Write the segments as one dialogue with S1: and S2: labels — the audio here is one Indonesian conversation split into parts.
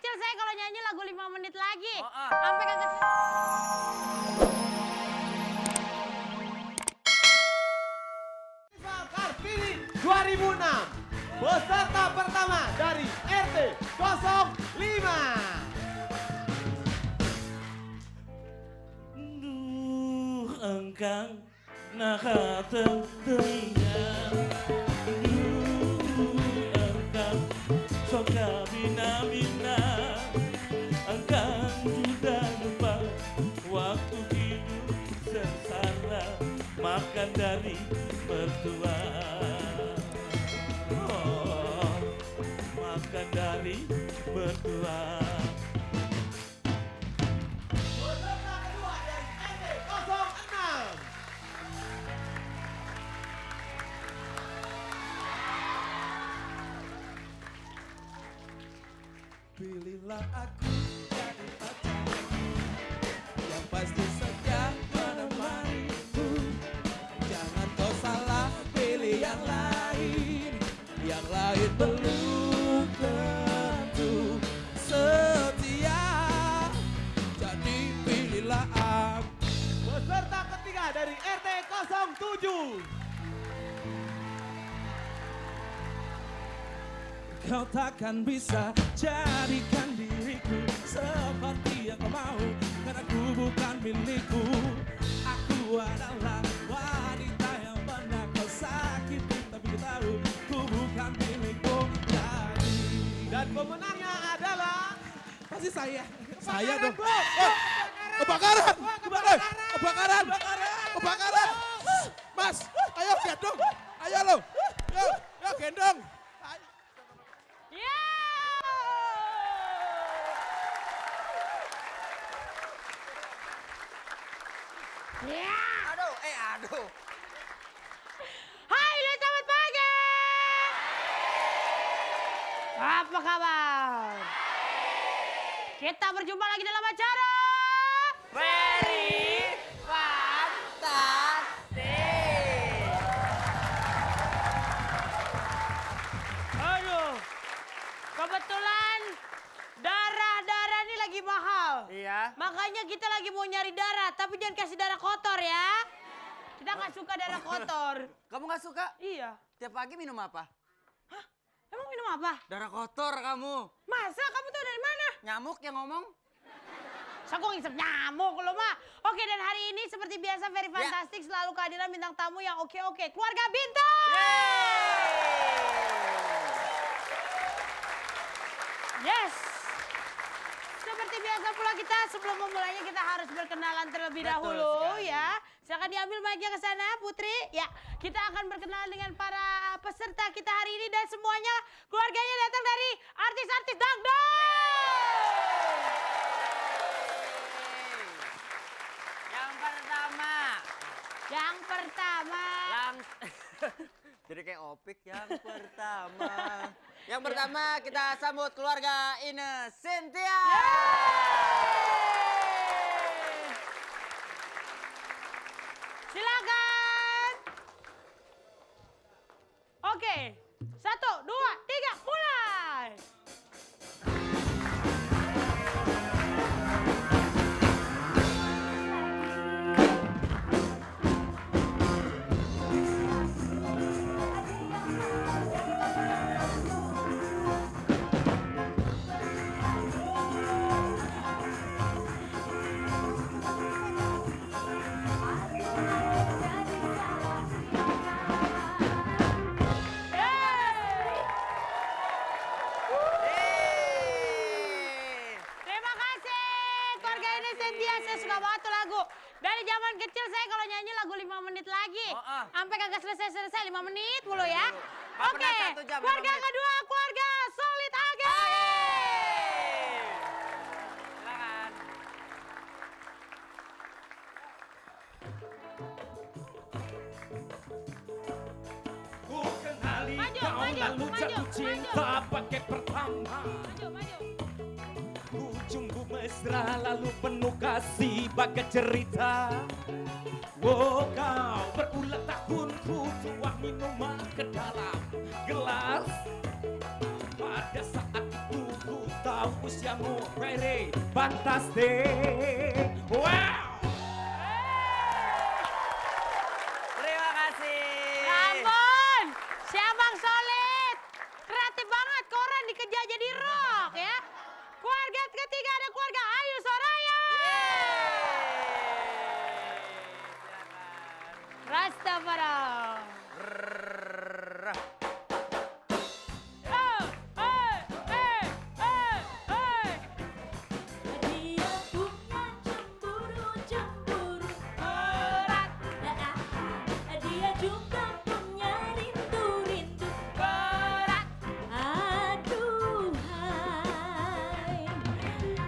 S1: kecil saya kalau nyanyi lagu 5 menit lagi. Sampai kagak
S2: Kartini 2006. Peserta pertama dari RT 05.
S3: Duh, engkang nakatan teringat. Duh, engkang soka bina-bina. Engkang sudah lupa waktu hidup sengsara. Makan dari mertua. Oh, makan dari mertua.
S2: Peserta kedua dari RT 06.
S4: Pilihlah aku jadi pacar yang pasti setia menemanimu. Jangan kau salah pilih yang lain belum tentu setia. Jadi pilihlah aku.
S2: Peserta ketiga dari RT 07.
S4: Kau takkan bisa jadikan diriku seperti yang kau mau, karena aku bukan milikmu. Aku adalah wanita yang pernah kau sakiti, tapi kau tahu ku bukan milikmu. Jadi
S2: Dan pemenangnya adalah
S4: pasti saya.
S2: Saya dong.
S4: Kebakaran! Kebakaran! Kebakaran! Mas, ayo gendong. Ayo lo. Yo gendong.
S1: Ya. Ya.
S5: Aduh.
S1: Hai, selamat pagi. Apa kabar? Kita berjumpa lagi dalam acara
S5: Very fantastic.
S1: Aduh, kebetulan darah ini lagi mahal.
S5: Iya.
S1: Makanya kita lagi mau nyari darah, tapi jangan kasih darah kotor ya. Kita nggak suka darah kotor.
S5: Kamu nggak suka?
S1: Iya.
S5: Tiap pagi minum apa?
S1: Emang minum apa?
S5: Darah kotor kamu.
S1: Masa kamu tahu dari mana?
S5: Nyamuk yang ngomong.
S1: Saya kok ngisep nyamuk lo mah. Oke, dan hari ini seperti biasa Very Fantastic selalu kehadiran bintang tamu yang oke. Keluarga Bintang. Yes. Seperti biasa pula kita sebelum memulainya kita harus berkenalan terlebih
S5: Betul
S1: dahulu
S5: sekali.
S1: ya. Silakan diambil mic-nya ke sana Putri. Ya, kita akan berkenalan dengan para peserta kita hari ini dan semuanya keluarganya datang dari artis-artis dangdut.
S5: Yang pertama.
S1: Yang
S5: Jadi kayak opik yang pertama. Yang pertama kita sambut keluarga Ine Cynthia.
S1: Silakan. Oke, 1, 2, 3, mulai. Terima kasih keluarga ini Cynthia, saya suka banget tuh lagu. Dari zaman kecil saya kalau nyanyi lagu 5 menit lagi. Sampai kagak selesai 5 menit mulu ya.
S5: Nggak
S1: Oke,
S5: pernah 1 jam, 5
S1: keluarga
S5: menit.
S1: kedua, keluarga Solid Age.
S5: Silakan.
S3: Ku kenali
S1: Maju,
S3: kau
S1: maju,
S3: lalu
S1: maju,
S3: jatuh
S1: maju.
S3: cinta pakai pertama.
S1: Maju.
S3: Ujungku mesra lalu penuh kasih bagai cerita. Oh kau berulang tahun ku tuang minuman ke dalam gelas. Pada saat itu ku tahu usiamu very fantastic. Wow.
S5: Terima kasih.
S1: Ampun, si Abang Solid. Kreatif banget, koran dikejar jadi rock ya. Keluarga ketiga ada keluarga Ayu Soraya. Rastafari.
S6: Dia punya cemburu berat. Dia juga punya rindu berat. Aduhai,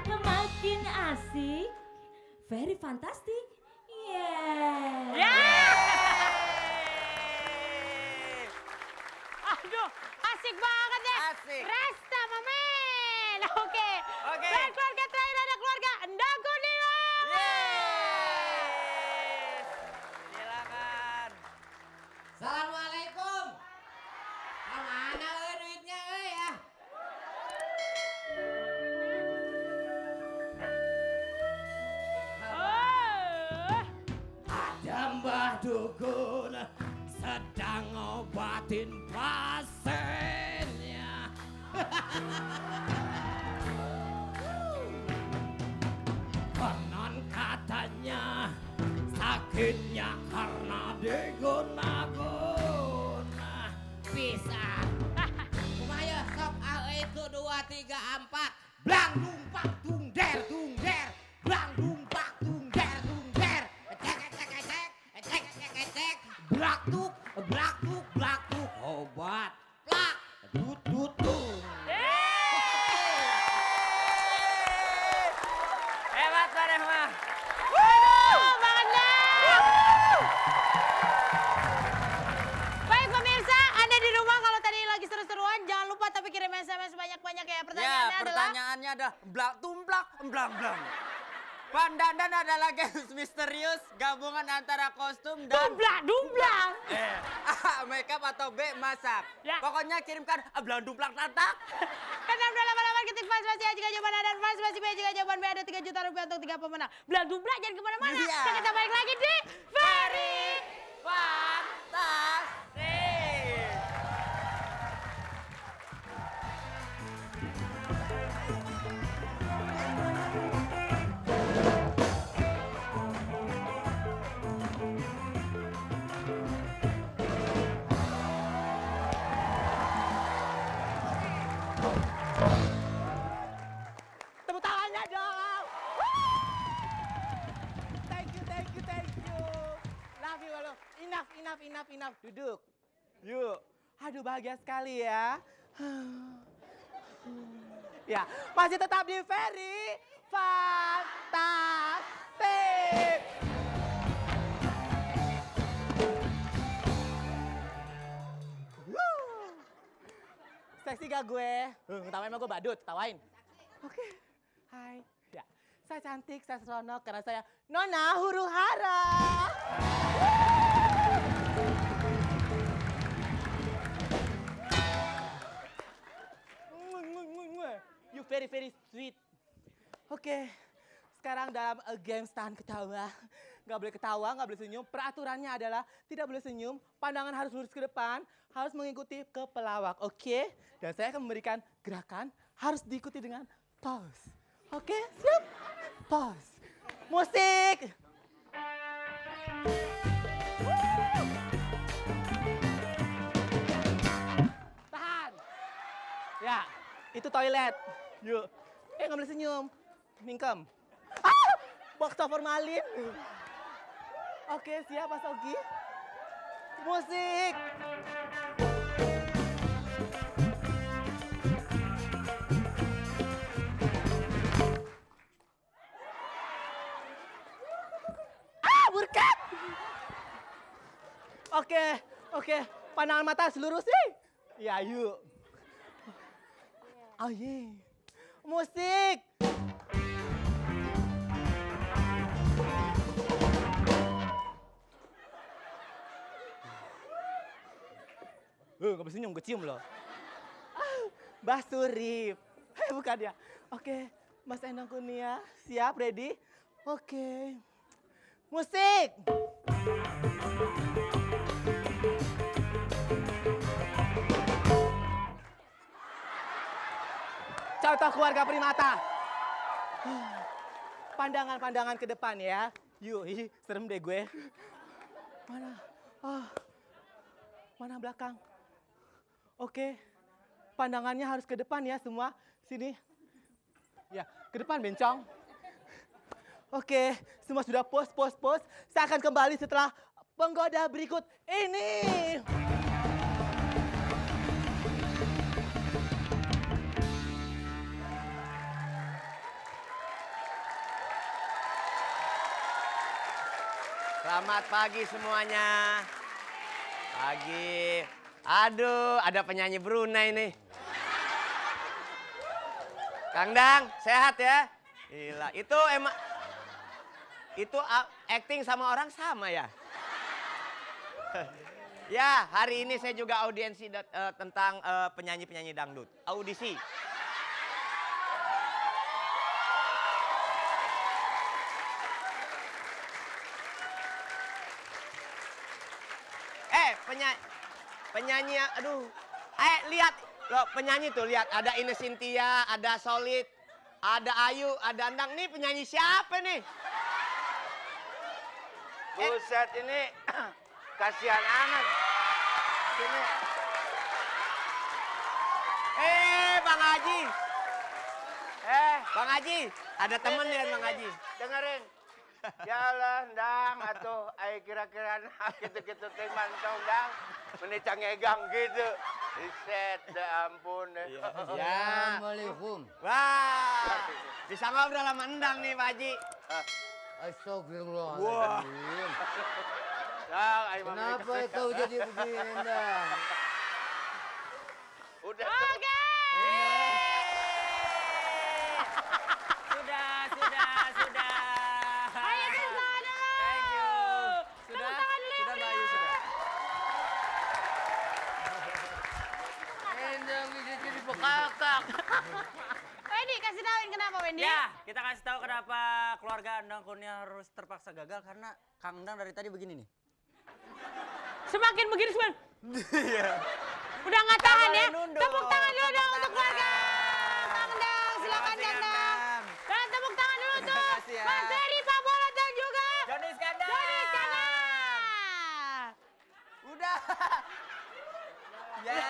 S6: makin asik, very fantastic.
S1: Aduh, asik banget ya.
S5: Asik.
S1: Rasta, Mamen. Oke.
S5: Oke.
S1: Dan keluarga terakhir ada keluarga Endang Kurniawan.
S5: Silakan.
S7: Assalamualaikum. Kemana duitnya ya?
S1: Oh.
S3: Ada Mbah Dukun sedang ngobatin pasiennya. Konon katanya sakitnya karena diguna-guna.
S7: Bisa. Kumaya sok itu 2, 3, 4. Blang dumpak dung der. Blang dumpak dung der. Cek. Blak tuk. Obat. Plak. Tut.
S5: Hebat Pak Rahma.
S1: Bang Endang. Baik pemirsa, Anda di rumah kalau tadi lagi seru-seruan jangan lupa tapi kirim SMS banyak-banyak ya. Pertanyaannya adalah
S5: Pertanyaannya adalah blak tumplak blang. Pandandan adalah games misterius gabungan antara kostum dan
S1: dumblang.
S5: makeup atau B masak.
S1: Ya.
S5: Pokoknya kirimkan blang dumplak tatak.
S1: Ke 688 ketik pas masih A jika jawaban A dan pas masih B jika jawaban B ada 3 juta rupiah untuk 3 pemenang. Belang dumblang jangan kemana-mana.
S5: Iya.
S1: Kita balik lagi di Very
S5: Fantastic.
S2: Tepuk tangannya dong. Thank you. Love you, halo. Enough. Duduk. Yuk. Aduh, bahagia sekali ya. Ya, masih tetap di Very Fantastic. Woo. Seksi gak gue? Ketawain mah gue badut, ketawain. Oke, hai. Ya, saya cantik, saya seronok karena saya Nona Huru Hara. You very sweet. Oke, sekarang dalam game tahan ketawa. Nggak boleh ketawa, nggak boleh senyum. Peraturannya adalah tidak boleh senyum, pandangan harus lurus ke depan, harus mengikuti ke pelawak, oke? Dan saya akan memberikan gerakan, harus diikuti dengan pause. Oke, siap? Pause. Musik! Tahan! Ya, itu toilet. Yuk. Nggak boleh senyum. Mingkem. Ah! Bakso formalin. Oke, siap Mas Ogi. Musik. Ah, burkat. Oke. Pandangan mata seluruh sih. Ya, yuk. Oh, yeah. Musik. Gak bisa senyum, gue cium loh. Mbah Surip. Bukan ya. Oke, Mas Endang Kurnia, siap, ready? Oke. Musik! Contoh keluarga primata. Pandangan-pandangan ke depan ya. Yuk, serem deh gue. Mana? Mana belakang? Oke. Pandangannya harus ke depan ya semua. Sini. Ya, ke depan bencong. Oke, semua sudah pose. Saya akan kembali setelah penggoda berikut ini.
S5: Selamat pagi semuanya. Pagi. Aduh, ada penyanyi Brunei nih. Kang Dang, sehat ya? Gila, itu emang... Itu acting sama orang sama ya? Ya, hari ini saya juga audiensi tentang penyanyi-penyanyi dangdut. Audisi. Penyanyi, aduh. Lihat, loh, penyanyi tuh, lihat. Ada Ine Cynthia, ada Solid, ada Ayu, ada Andang. Nih penyanyi siapa nih?
S8: Buset ini kasihan amat. Sini.
S5: Bang Haji. Bang Haji, ada temen ya Bang Haji.
S8: Dengerin. Jalan dang atuh ai kira-kira gitu-gitu teh mantau dang. Menicang egang gitu. Iset da ampun.
S5: Ya.
S7: Assalamualaikum.
S5: Wah, bisa ngobrol sama Endang nih Pak Haji.
S7: Astagfirullahaladzim.
S8: Dang, ai
S7: Kenapa kau jadi begini, Endang?
S8: Udah.
S1: Oke.
S5: Sudah.
S1: Ayo tepuk tangan dulu.
S5: Thank you.
S1: Tepuk tangan dulu yang
S5: Mbak Ayu,
S1: meriah.
S7: Endang bisa jadi bekakak.
S1: Wendy, kasih tauin kenapa Wendy?
S5: Ya, kita kasih tahu kenapa keluarga Endang Kurnia harus terpaksa gagal karena Kang Endang dari tadi begini nih.
S1: Semakin begini semakin.
S5: Iya.
S1: Udah nggak tahan ya.
S5: nunduk.
S1: Tepuk tangan dulu dong untuk
S5: Tepuk
S1: keluarga.
S5: tangan.
S1: Kang Dang, silakan
S5: Terima kasih,
S1: Kang
S5: Kang
S1: Dang.
S5: Dang.
S1: Dan tepuk tangan dulu
S5: Terima
S1: tuh.
S5: kasih ya.
S1: Mas Ferry, Pak Bola dan juga
S5: Joni Iskandar.
S1: Joni Iskandar.
S5: Udah. Ya.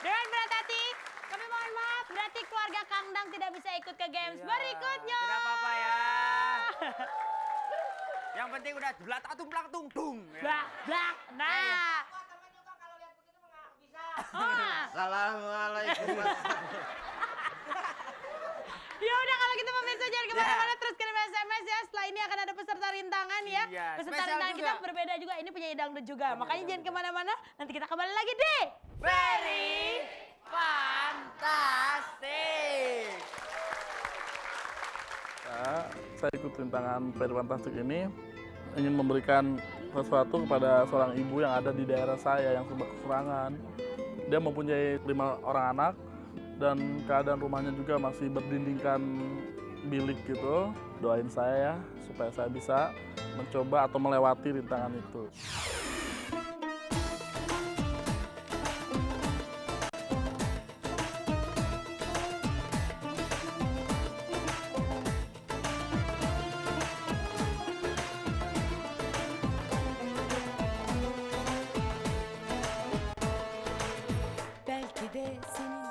S1: Dengan berat hati, kami mohon maaf berarti keluarga Kang Dang tidak bisa ikut ke games berikutnya.
S5: Tidak apa-apa ya. Yang penting udah blatatung plaktung dung.
S1: Blak, blak. Nah.
S7: Assalamualaikum.
S1: Ya udah kalau gitu pemirsa jangan kemana-mana terus kirim SMS ya. Setelah ini akan ada peserta rintangan ya.
S5: Iya,
S1: Peserta
S5: spesial
S1: rintangan
S5: juga.
S1: kita berbeda juga. Ini penyanyi dangdut juga. Makanya jangan kemana-mana. Nanti kita kembali lagi di Very
S5: Fantastic.
S4: Saya ikut rintangan Very Fantastic ini ingin memberikan sesuatu kepada seorang ibu yang ada di daerah saya yang serba kekurangan. Dia mempunyai 5 orang anak dan keadaan rumahnya juga masih berdindingkan bilik gitu. Doain saya ya supaya saya bisa mencoba atau melewati rintangan itu.
S6: Belki de senin